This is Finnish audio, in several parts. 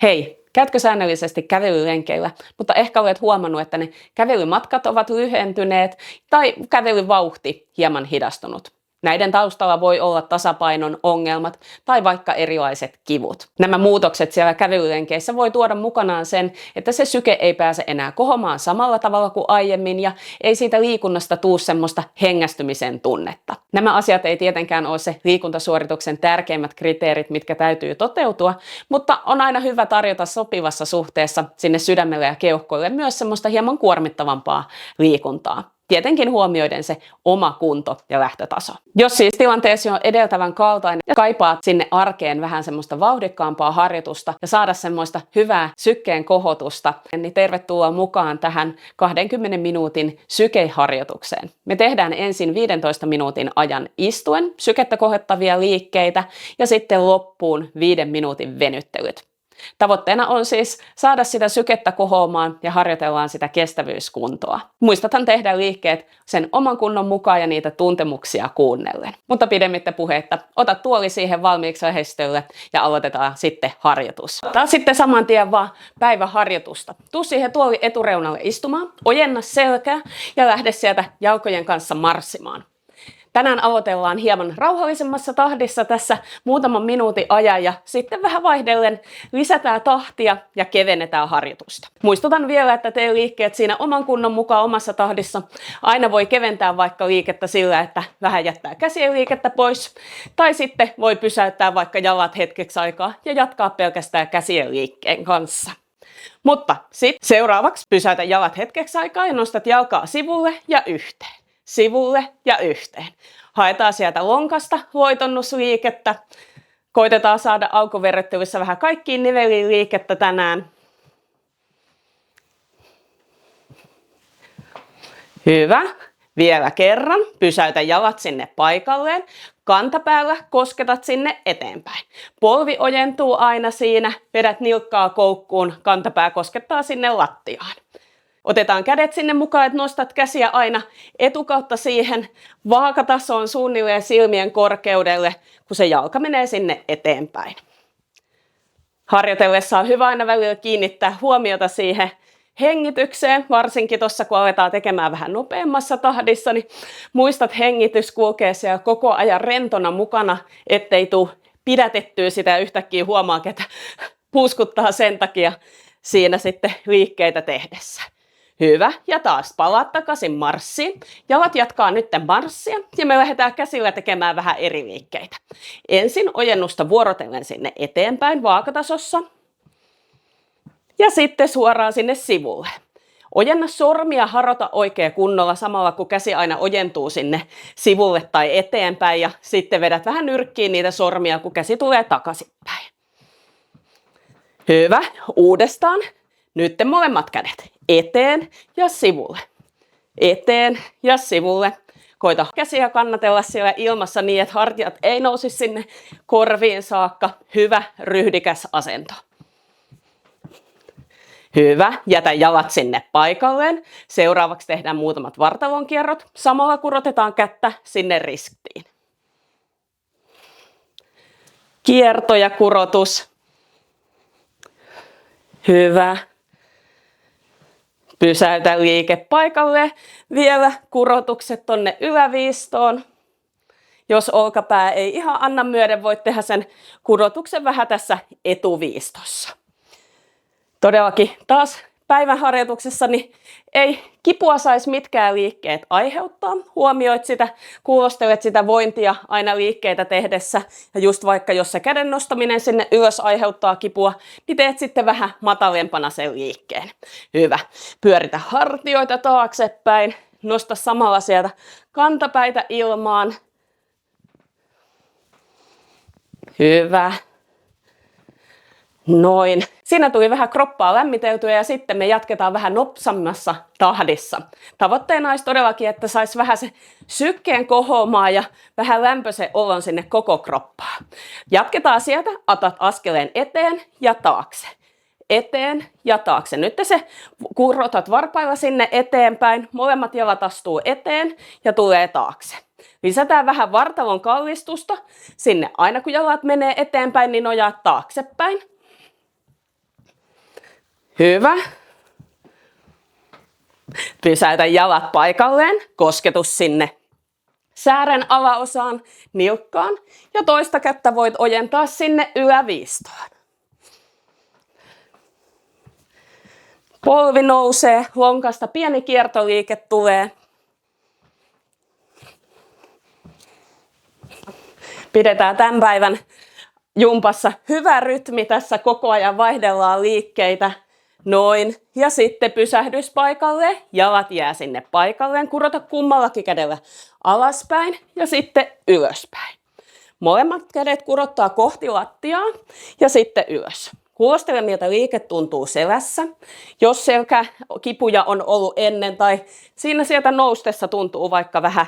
Hei, käytkö säännöllisesti kävelylenkeillä, mutta ehkä olet huomannut, että ne kävelymatkat ovat lyhentyneet tai kävelyvauhti hieman hidastunut. Näiden taustalla voi olla tasapainon ongelmat tai vaikka erilaiset kivut. Nämä muutokset siellä kävelylenkeissä voi tuoda mukanaan sen, että se syke ei pääse enää kohomaan samalla tavalla kuin aiemmin ja ei siitä liikunnasta tuu semmoista hengästymisen tunnetta. Nämä asiat ei tietenkään ole se liikuntasuorituksen tärkeimmät kriteerit, mitkä täytyy toteutua, mutta on aina hyvä tarjota sopivassa suhteessa sinne sydämelle ja keuhkoille myös semmoista hieman kuormittavampaa liikuntaa. Tietenkin huomioiden se oma kunto ja lähtötaso. Jos siis tilanteesi on edeltävän kaltainen ja kaipaat sinne arkeen vähän semmoista vauhdikkaampaa harjoitusta ja saada semmoista hyvää sykkeen kohotusta, niin tervetuloa mukaan tähän 20 minuutin sykeharjoitukseen. Me tehdään ensin 15 minuutin ajan istuen sykettä kohottavia liikkeitä ja sitten loppuun 5 minuutin venyttelyt. Tavoitteena on siis saada sitä sykettä kohoamaan ja harjoitellaan sitä kestävyyskuntoa. Muistathan tehdä liikkeet sen oman kunnon mukaan ja niitä tuntemuksia kuunnellen. Mutta pidemmittä puheitta, ota tuoli siihen valmiiksi lähestölle ja aloitetaan sitten harjoitus. Taas sitten saman tien vaan päiväharjoitusta. Tuu siihen tuoli etureunalle istumaan, ojenna selkää ja lähde sieltä jalkojen kanssa marssimaan. Tänään aloitellaan hieman rauhallisemmassa tahdissa tässä muutaman minuutin ajan ja sitten vähän vaihdellen lisätään tahtia ja kevennetään harjoitusta. Muistutan vielä, että tee liikkeet siinä oman kunnon mukaan omassa tahdissa. Aina voi keventää vaikka liikettä sillä, että vähän jättää käsien liikettä pois. Tai sitten voi pysäyttää vaikka jalat hetkeksi aikaa ja jatkaa pelkästään käsien liikkeen kanssa. Mutta sitten seuraavaksi pysäytä jalat hetkeksi aikaa ja nostat jalkaa sivulle ja yhteen. Sivulle ja yhteen. Haetaan sieltä lonkasta loitonnusliikettä. Koitetaan saada aukoverryttelyssä vähän kaikkiin niveliin liikettä tänään. Hyvä. Vielä kerran. Pysäytä jalat sinne paikalleen. Kantapäällä kosketat sinne eteenpäin. Polvi ojentuu aina siinä. Vedät nilkkaa koukkuun. Kantapää koskettaa sinne lattiaan. Otetaan kädet sinne mukaan, että nostat käsiä aina etukautta siihen vaakatasoon suunnilleen silmien korkeudelle, kun se jalka menee sinne eteenpäin. Harjoitellessa on hyvä aina välillä kiinnittää huomiota siihen hengitykseen, varsinkin tuossa kun aletaan tekemään vähän nopeammassa tahdissa, niin muistat hengitys kulkee siellä koko ajan rentona mukana, ettei tule pidätettyä sitä ja yhtäkkiä huomaa, ketä puuskuttaa sen takia siinä sitten liikkeitä tehdessä. Hyvä. Ja taas palaat takaisin marssiin. Jalat jatkaa nyt marssia ja me lähdetään käsillä tekemään vähän eri liikkeitä. Ensin ojennusta vuorotellen sinne eteenpäin vaakatasossa ja sitten suoraan sinne sivulle. Ojenna sormia, harota oikein kunnolla samalla kun käsi aina ojentuu sinne sivulle tai eteenpäin ja sitten vedät vähän nyrkkiin niitä sormia kun käsi tulee takaisinpäin. Hyvä. Uudestaan. Nyt molemmat kädet eteen ja sivulle. Eteen ja sivulle. Koita käsiä kannatella siellä ilmassa niin, että hartiat ei nousi sinne korviin saakka. Hyvä, ryhdikäs asento. Hyvä. Jätä jalat sinne paikalleen. Seuraavaksi tehdään muutamat vartalonkierrot. Samalla kurotetaan kättä sinne ristiin. Kierto ja kurotus. Hyvä. Pysäytä liike paikalle. Vielä kurotukset tonne yläviistoon. Jos olkapää ei ihan anna myöden, voit tehdä sen kurotuksen vähän tässä etuviistossa. Todellakin taas päivän harjoituksessa niin ei kipua saisi mitkään liikkeet aiheuttaa. Huomioit sitä, kuulostelet sitä vointia aina liikkeitä tehdessä. Ja just vaikka jos se käden nostaminen sinne ylös aiheuttaa kipua, niin teet sitten vähän matalempana sen liikkeen. Hyvä. Pyöritä hartioita taaksepäin. Nosta samalla sieltä kantapäitä ilmaan. Hyvä. Noin. Siinä tuli vähän kroppaa lämmiteltyä ja sitten me jatketaan vähän nopsammassa tahdissa. Tavoitteena olisi todellakin, että saisi vähän se sykkeen kohoamaan ja vähän lämpöisen olon sinne koko kroppaan. Jatketaan sieltä, otat askeleen eteen ja taakse. Eteen ja taakse. Nyt se kurotat varpailla sinne eteenpäin. Molemmat jalat astuu eteen ja tulee taakse. Lisätään vähän vartalon kallistusta. Sinne aina kun jalat menee eteenpäin, niin nojaat taaksepäin. Hyvä. Pysäytä jalat paikalleen, kosketus sinne säären alaosaan, nilkkaan ja toista kättä voit ojentaa sinne yläviistoon. Polvi nousee, lonkasta pieni kiertoliike tulee. Pidetään tämän päivän jumpassa hyvä rytmi, tässä koko ajan vaihdellaan liikkeitä. Noin. Ja sitten pysähdys paikalle, jalat jää sinne paikalleen, kurota kummallakin kädellä alaspäin ja sitten ylöspäin. Molemmat kädet kurottaa kohti lattiaa ja sitten ylös. Kuulostele, miltä liike tuntuu selässä. Jos selkäkipuja on ollut ennen tai siinä sieltä noustessa tuntuu vaikka vähän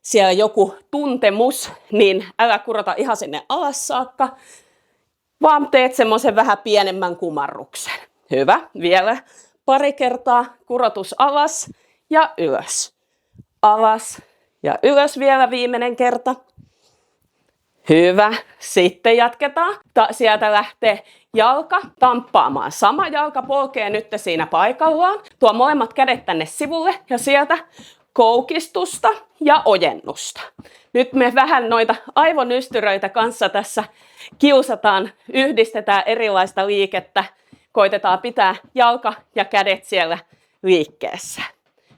siellä joku tuntemus, niin älä kurota ihan sinne alas saakka, vaan teet semmoisen vähän pienemmän kumarruksen. Hyvä. Vielä pari kertaa kurotus alas ja ylös. Alas ja ylös vielä viimeinen kerta. Hyvä. Sitten jatketaan. Sieltä lähtee jalka tamppaamaan. Sama jalka polkee nyt siinä paikallaan. Tuo molemmat kädet tänne sivulle ja sieltä koukistusta ja ojennusta. Nyt me vähän noita aivonystyröitä kanssa tässä kiusataan, yhdistetään erilaista liikettä. Koitetaan pitää jalka ja kädet siellä liikkeessä.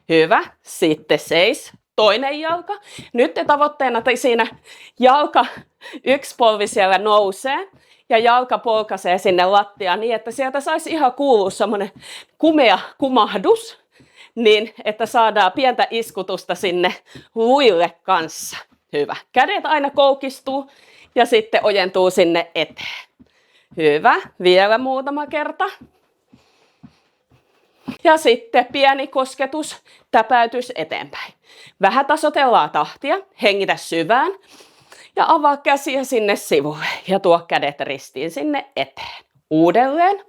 Hyvä. Sitten seis. Toinen jalka. Nyt tavoitteena siinä jalka, yksi polvi siellä nousee ja jalka polkaisee sinne lattiaan niin, että sieltä saisi ihan kuulua semmoinen kumea kumahdus, niin että saadaan pientä iskutusta sinne luille kanssa. Hyvä. Kädet aina koukistuu ja sitten ojentuu sinne eteen. Hyvä. Vielä muutama kerta. Ja sitten pieni kosketus, täpäytys eteenpäin. Vähän tasoitellaan tahtia, hengitä syvään ja avaa käsiä sinne sivulle ja tuo kädet ristiin sinne eteen. Uudelleen.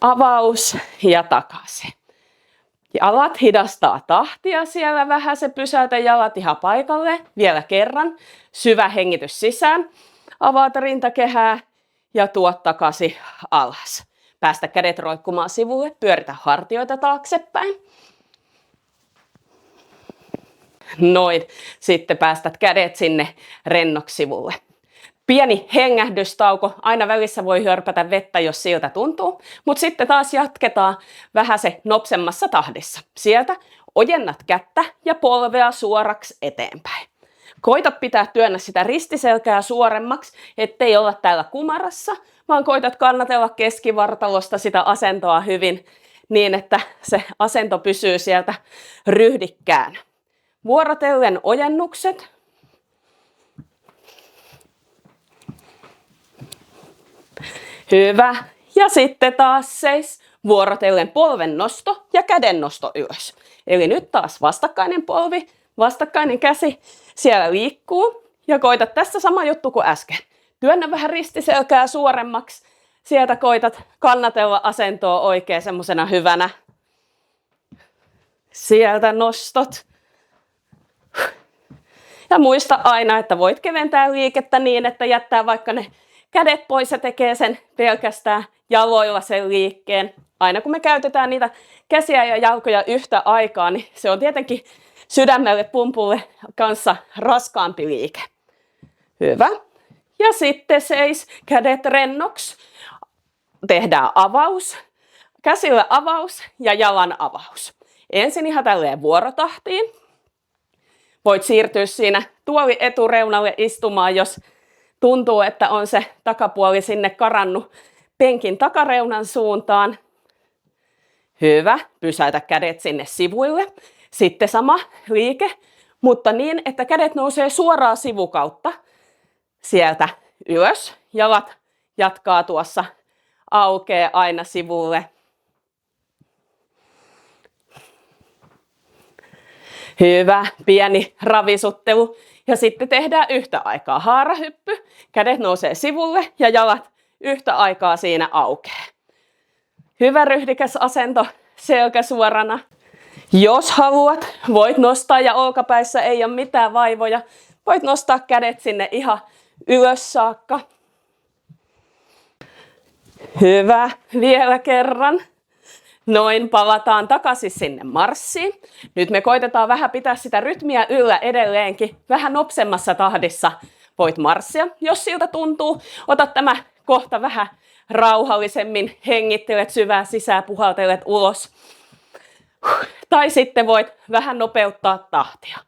Avaus ja takaisin. Jalat hidastaa tahtia siellä vähän, se pysäytä jalat ihan paikalle. Vielä kerran. Syvä hengitys sisään. Avaat rintakehää ja tuo takaisin alas. Päästä kädet roikkumaan sivulle, pyöritä hartioita taaksepäin. Noin. Sitten päästät kädet sinne rennoksi sivulle. Pieni hengähdystauko, aina välissä voi hörpätä vettä, jos siltä tuntuu, mutta sitten taas jatketaan vähän se nopsemmassa tahdissa. Sieltä ojennat kättä ja polvea suoraksi eteenpäin. Koita pitää työnnä sitä ristiselkää suoremmaksi, ettei olla täällä kumarassa, vaan koitat kannatella keskivartalosta sitä asentoa hyvin niin, että se asento pysyy sieltä ryhdikkään. Vuorotellen ojennukset. Hyvä. Ja sitten taas seis. Vuorotellen polven nosto ja käden nosto ylös. Eli nyt taas vastakkainen polvi, vastakkainen käsi siellä liikkuu. Ja koita tässä sama juttu kuin äsken. Työnnä vähän ristiselkää suoremmaksi. Sieltä koitat kannatella asentoa oikein semmosena hyvänä. Sieltä nostot. Ja muista aina, että voit keventää liikettä niin, että jättää vaikka ne kädet pois ja tekee sen pelkästään jaloilla sen liikkeen. Aina kun me käytetään niitä käsiä ja jalkoja yhtä aikaa, niin se on tietenkin sydämelle, pumpulle kanssa raskaampi liike. Hyvä. Ja sitten seis, kädet rennoksi. Tehdään avaus. Käsillä avaus ja jalan avaus. Ensin ihan tälleen vuorotahtiin. Voit siirtyä siinä tuoli etureunalle istumaan, jos tuntuu, että on se takapuoli sinne karannut penkin takareunan suuntaan. Hyvä. Pysäytä kädet sinne sivuille. Sitten sama liike, mutta niin, että kädet nousee suoraan sivukautta sieltä ylös. Jalat jatkaa tuossa, aukeaa aina sivulle. Hyvä. Pieni ravisuttelu. Ja sitten tehdään yhtä aikaa haarahyppy. Kädet nousee sivulle ja jalat yhtä aikaa siinä aukeaa. Hyvä ryhdikäs asento, selkä suorana. Jos haluat, voit nostaa ja olkapäissä ei ole mitään vaivoja. Voit nostaa kädet sinne ihan ylös saakka. Hyvä. Vielä kerran. Noin, palataan takaisin sinne marssiin. Nyt me koitetaan vähän pitää sitä rytmiä yllä edelleenkin. Vähän nopsemmassa tahdissa voit marssia. Jos siltä tuntuu, ota tämä kohta vähän rauhallisemmin. Hengittelet syvään sisään, puhaltelet ulos. Tai sitten voit vähän nopeuttaa tahtia.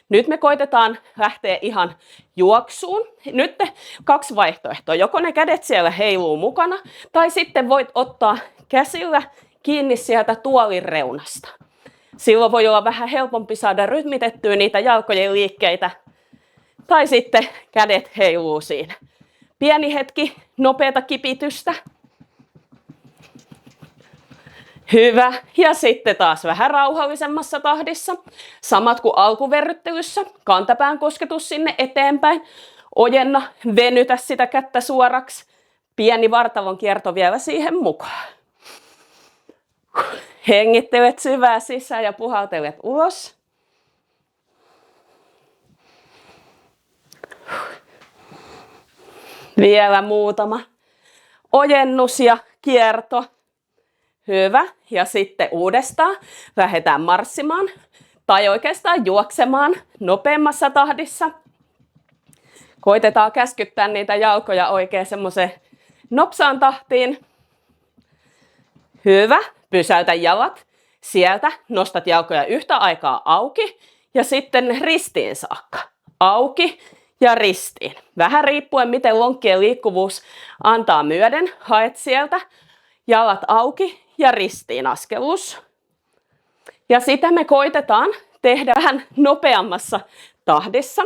Nyt me koitetaan lähteä ihan juoksuun. Nyt 2 vaihtoehtoa. Joko ne kädet siellä heiluu mukana, tai sitten voit ottaa käsillä kiinni sieltä tuolin reunasta. Silloin voi olla vähän helpompi saada rytmitettyä niitä jalkojen liikkeitä. Tai sitten kädet heiluu siinä. Pieni hetki nopeata kipitystä. Hyvä. Ja sitten taas vähän rauhallisemmassa tahdissa. Samat kuin alkuverryttelyssä. Kantapään kosketus sinne eteenpäin. Ojenna, venytä sitä kättä suoraksi. Pieni vartalon kierto vielä siihen mukaan. Hengittelet syvää sisään ja puhaltelet ulos. Vielä muutama. Ojennus ja kierto. Hyvä. Ja sitten uudestaan lähdetään marssimaan tai oikeastaan juoksemaan nopeammassa tahdissa. Koitetaan käskyttää niitä jalkoja oikein semmoiseen nopsaan tahtiin. Hyvä. Pysäytä jalat. Sieltä nostat jalkoja yhtä aikaa auki ja sitten ristiin saakka. Auki ja ristiin. Vähän riippuen miten lonkkien liikkuvuus antaa myöden. Haet sieltä jalat auki ja ristiin askelus. Ja sitä me koitetaan tehdä vähän nopeammassa tahdissa.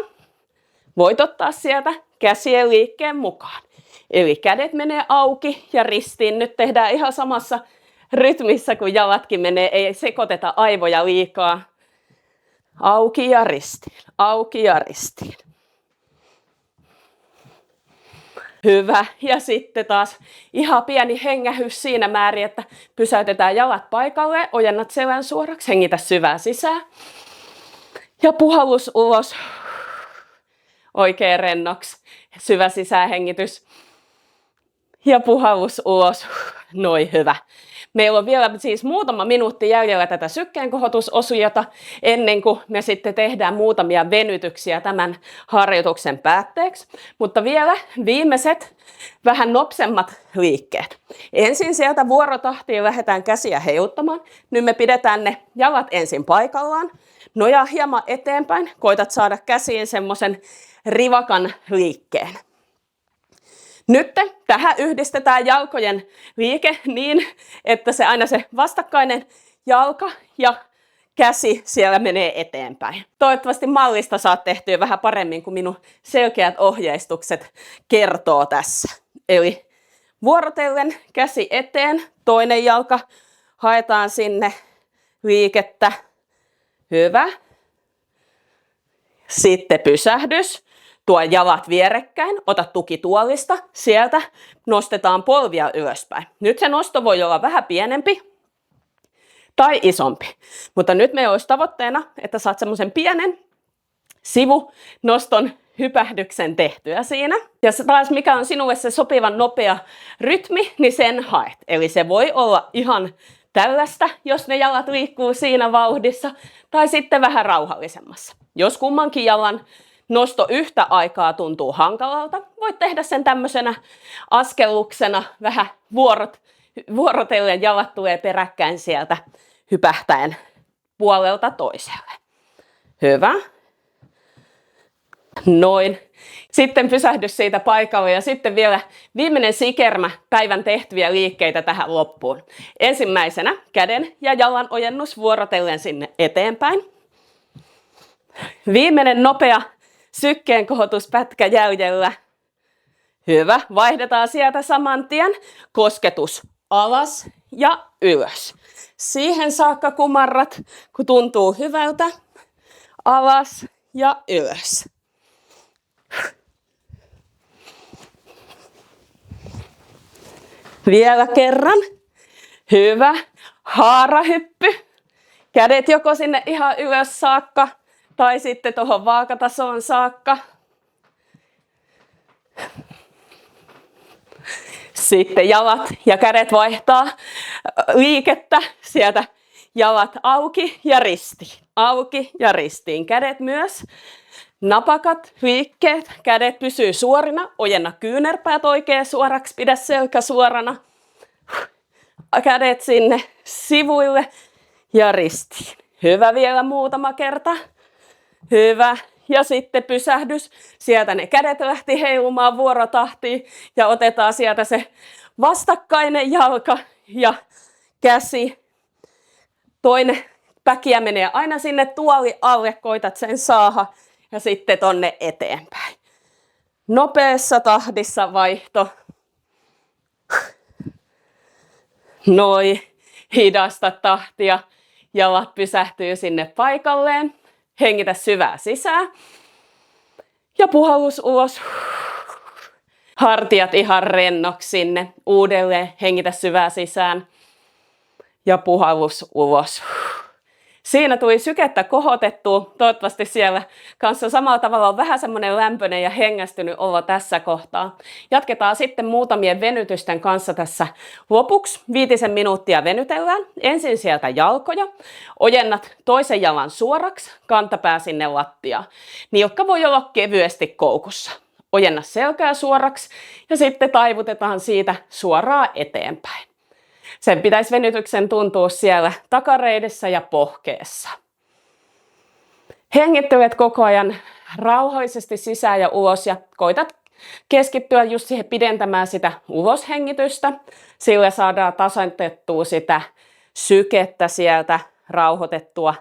Voit ottaa sieltä käsien liikkeen mukaan. Eli kädet menee auki ja ristiin. Nyt tehdään ihan samassa rytmissä kun jalatkin menee. Ei sekoiteta aivoja liikaa. Auki ja ristiin. Auki ja ristiin. Hyvä. Ja sitten taas ihan pieni hengähys siinä määrin, että pysäytetään jalat paikalle, ojennat selän suoraksi, hengitä syvää sisään. Ja puhallus ulos. Oikein rennoksi. Syvä sisäänhengitys. Ja puhallus ulos. Noin hyvä. Meillä on vielä siis muutama minuutti jäljellä tätä sykkeenkohotusosiota ennen kuin me sitten tehdään muutamia venytyksiä tämän harjoituksen päätteeksi. Mutta vielä viimeiset vähän nopsemmat liikkeet. Ensin sieltä vuorotahtiin lähdetään käsiä heiluttamaan. Nyt me pidetään ne jalat ensin paikallaan. Nojaa hieman eteenpäin. Koitat saada käsiin semmoisen rivakan liikkeen. Nyt tähän yhdistetään jalkojen liike niin, että se aina se vastakkainen jalka ja käsi siellä menee eteenpäin. Toivottavasti mallista saat tehtyä vähän paremmin kuin minun selkeät ohjeistukset kertoo tässä. Eli vuorotellen käsi eteen, toinen jalka, haetaan sinne liikettä. Hyvä. Sitten pysähdys. Tuo jalat vierekkäin, ota tuki tuolista, sieltä nostetaan polvia ylöspäin. Nyt se nosto voi olla vähän pienempi tai isompi, mutta nyt meillä olisi tavoitteena, että saat semmoisen pienen sivunoston hypähdyksen tehtyä siinä. Ja taas mikä on sinulle se sopivan nopea rytmi, niin sen haet. Eli se voi olla ihan tällaista, jos ne jalat liikkuu siinä vauhdissa, tai sitten vähän rauhallisemmassa. Jos kummankin jalan nosto yhtä aikaa tuntuu hankalalta, voit tehdä sen tämmöisenä askelluksena, vähän vuorotellen jalat tulee peräkkäin sieltä hypähtäen puolelta toiselle. Hyvä. Noin. Sitten pysähdys siitä paikalle ja sitten vielä viimeinen sikermä päivän tehtyjä liikkeitä tähän loppuun. Ensimmäisenä käden ja jalan ojennus vuorotellen sinne eteenpäin. Viimeinen nopea sykkeenkohotuspätkä jäljellä. Hyvä. Vaihdetaan sieltä saman tien. Kosketus alas ja ylös. Siihen saakka kumarrat, kun tuntuu hyvältä. Alas ja ylös. Vielä kerran. Hyvä. Haarahyppy. Kädet joko sinne ihan ylös saakka tai sitten tuohon vaakatasoon saakka. Sitten jalat ja kädet vaihtaa liikettä sieltä jalat auki ja ristiin. Auki ja ristiin. Kädet myös. Napakat liikkeet. Kädet pysyy suorina. Ojenna kyynärpäät oikein suoraksi. Pidä selkä suorana. Kädet sinne sivuille ja ristiin. Hyvä vielä muutama kerta. Hyvä. Ja sitten pysähdys. Sieltä ne kädet lähti heilumaan vuorotahtiin ja otetaan sieltä se vastakkainen jalka ja käsi. Toinen päkiä menee aina sinne tuoli alle, koitat sen saada ja sitten tonne eteenpäin. Nopeassa tahdissa vaihto. Noin. Hidasta tahtia. Jalat pysähtyy sinne paikalleen. Hengitä syvää sisään. Ja puhallus ulos. Hartiat ihan rennoksi sinne. Uudelleen hengitä syvää sisään. Ja puhallus ulos. Siinä tuli sykettä kohotettua. Toivottavasti siellä kanssa samalla tavalla on vähän semmoinen lämpöinen ja hengästynyt olo tässä kohtaa. Jatketaan sitten muutamien venytysten kanssa tässä lopuksi. 5 minuuttia venytellään. Ensin sieltä jalkoja. Ojennat toisen jalan suoraksi, kantapää sinne lattiaan. Nilkka voi olla kevyesti koukussa. Ojenna selkää suoraksi ja sitten taivutetaan siitä suoraan eteenpäin. Sen pitäisi venytyksen tuntua siellä takareidessä ja pohkeessa. Hengittelet koko ajan rauhallisesti sisään ja ulos ja koitat keskittyä just siihen pidentämään sitä uloshengitystä. Sillä saadaan tasoitettua sitä sykettä sieltä, rauhoitettua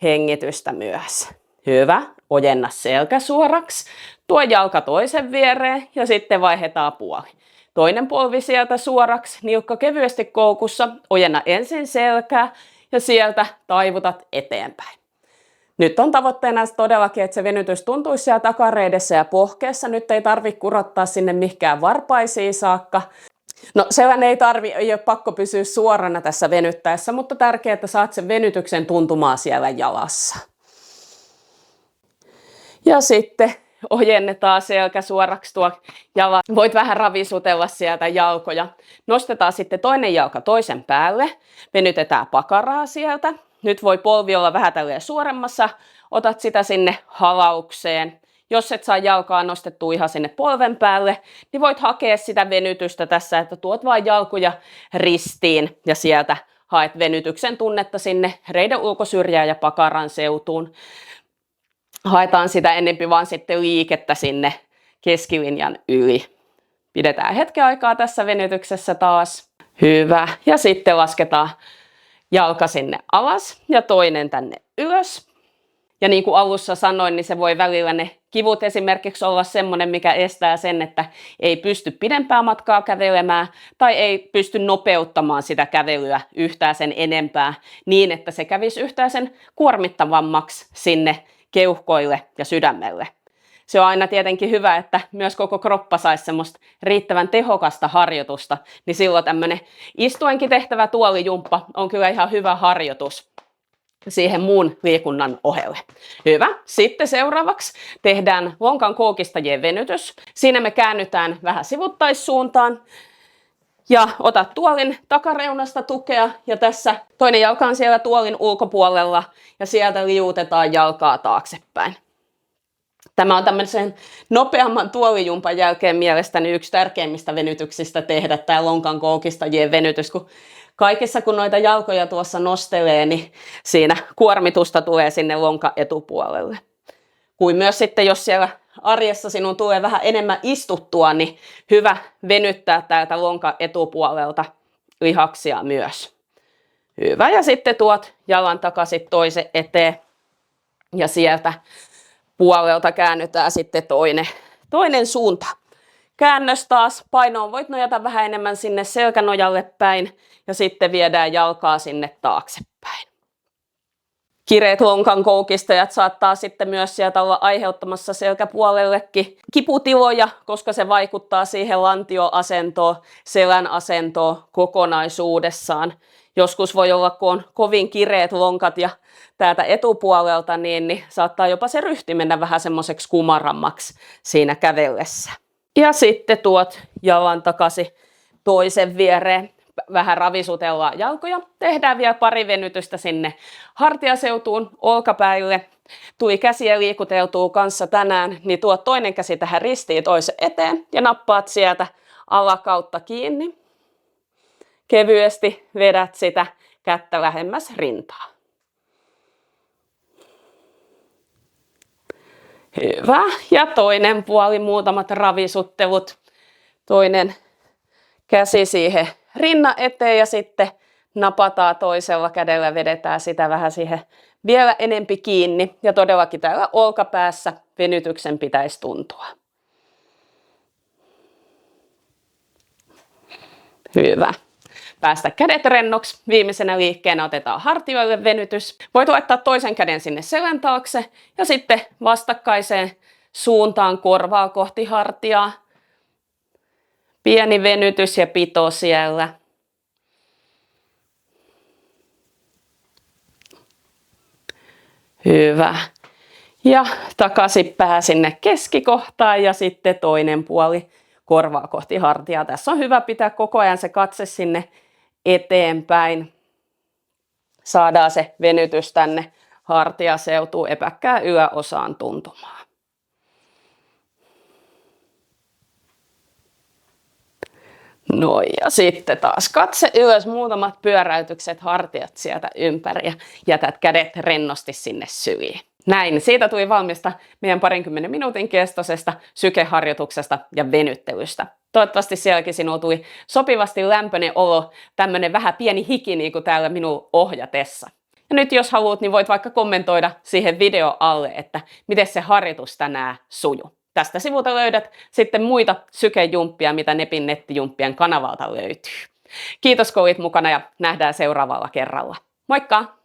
hengitystä myös. Hyvä. Ojenna selkä suoraksi. Tuo jalka toisen viereen ja sitten vaihdetaan puoli. Toinen polvi sieltä suoraksi, nilkka kevyesti koukussa, ojenna ensin selkää ja sieltä taivutat eteenpäin. Nyt on tavoitteena todellakin, että se venytys tuntuisi siellä takareidessä ja pohkeessa. Nyt ei tarvitse kurottaa sinne mihinkään varpaisiin saakka. No sellainen ei ole pakko pysyä suorana tässä venyttäessä, mutta tärkeää, että saat sen venytyksen tuntumaan siellä jalassa. Ja sitten ojennetaan selkä suoraksi tuo jalat. Voit vähän ravisutella sieltä jalkoja. Nostetaan sitten toinen jalka toisen päälle. Venytetään pakaraa sieltä. Nyt voi polvi olla vähän tälleen suoremmassa. Otat sitä sinne halaukseen. Jos et saa jalkaa nostettua ihan sinne polven päälle, niin voit hakea sitä venytystä tässä, että tuot vain jalkoja ristiin ja sieltä haet venytyksen tunnetta sinne reiden ulkosyrjään ja pakaran seutuun. Haetaan sitä enempi vaan sitten liikettä sinne keskilinjan yli. Pidetään hetken aikaa tässä venytyksessä taas. Hyvä. Ja sitten lasketaan jalka sinne alas ja toinen tänne ylös. Ja niin kuin alussa sanoin, niin se voi välillä ne kivut esimerkiksi olla semmoinen, mikä estää sen, että ei pysty pidempää matkaa kävelemään tai ei pysty nopeuttamaan sitä kävelyä yhtään sen enempää niin, että se kävisi yhtään sen kuormittavammaksi sinne keuhkoille ja sydämelle. Se on aina tietenkin hyvä, että myös koko kroppa saisi semmoista riittävän tehokasta harjoitusta, niin silloin tämmöinen istuenkin tehtävä tuolijumppa on kyllä ihan hyvä harjoitus siihen muun liikunnan ohelle. Hyvä. Sitten seuraavaksi tehdään lonkan koukistajien venytys. Siinä me käännytään vähän sivuttaissuuntaan. Ja otat tuolin takareunasta tukea ja tässä toinen jalka on siellä tuolin ulkopuolella ja sieltä liuutetaan jalkaa taaksepäin. Tämä on tämmöisen nopeamman tuolijumpan jälkeen mielestäni yksi tärkeimmistä venytyksistä tehdä tämä lonkan koukistajien venytys, kun kaikissa kun noita jalkoja tuossa nostelee, niin siinä kuormitusta tulee sinne lonkan etupuolelle. Kuin myös sitten, jos siellä arjessa sinun tulee vähän enemmän istuttua, niin hyvä venyttää täältä lonkan etupuolelta lihaksia myös. Hyvä. Ja sitten tuot jalan takaisin toisen eteen ja sieltä puolelta käännytään sitten toinen suunta. Käännös taas. Painoon voit nojata vähän enemmän sinne selkänojalle päin ja sitten viedään jalkaa sinne taaksepäin. Kireet lonkan koukistajat saattaa sitten myös sieltä olla aiheuttamassa selkäpuolellekin kiputiloja, koska se vaikuttaa siihen lantioasentoon, selän asentoon kokonaisuudessaan. Joskus voi olla, kun on kovin kireet lonkat ja täältä etupuolelta, niin saattaa jopa se ryhti mennä vähän semmoiseksi kumarammaksi siinä kävellessä. Ja sitten tuot jalan takaisin toisen viereen. Vähän ravisutellaan jalkoja. Tehdään vielä pari venytystä sinne hartiaseutuun, olkapäille. Tuli käsiä liikuteltua kanssa tänään, niin tuo toinen käsi tähän ristiin toisen eteen ja nappaat sieltä alakautta kiinni. Kevyesti vedät sitä kättä lähemmäs rintaa. Hyvä. Ja toinen puoli, muutamat ravisuttelut. Toinen käsi siihen rinnan eteen ja sitten napataan toisella kädellä, vedetään sitä vähän siihen vielä enempi kiinni. Ja todellakin täällä olkapäässä venytyksen pitäisi tuntua. Hyvä. Päästä kädet rennoksi. Viimeisenä liikkeenä otetaan hartioille venytys. Voit laittaa toisen käden sinne selän taakse ja sitten vastakkaiseen suuntaan korvaa kohti hartiaa. Pieni venytys ja pito siellä. Hyvä. Ja takaisin pää sinne keskikohtaan ja sitten toinen puoli korvaa kohti hartiaa. Tässä on hyvä pitää koko ajan se katse sinne eteenpäin. Saadaan se venytys tänne hartiaseutuun epäkkää yläosaan tuntumaan. No ja sitten taas katse ylös, muutamat pyöräytykset, hartiat sieltä ympäri ja jätät kädet rennosti sinne syliin. Näin, siitä tuli valmista meidän 20 minuutin kestoisesta sykeharjoituksesta ja venyttelystä. Toivottavasti sielläkin sinulla tuli sopivasti lämpöinen olo, tämmönen vähän pieni hiki niin kuin täällä minun ohjatessa. Ja nyt jos haluat, niin voit vaikka kommentoida siihen video alle, että miten se harjoitus tänään sujuu. Tästä sivulta löydät sitten muita sykejumppia, mitä Nepin nettijumppien kanavalta löytyy. Kiitos kun olit mukana ja nähdään seuraavalla kerralla. Moikka!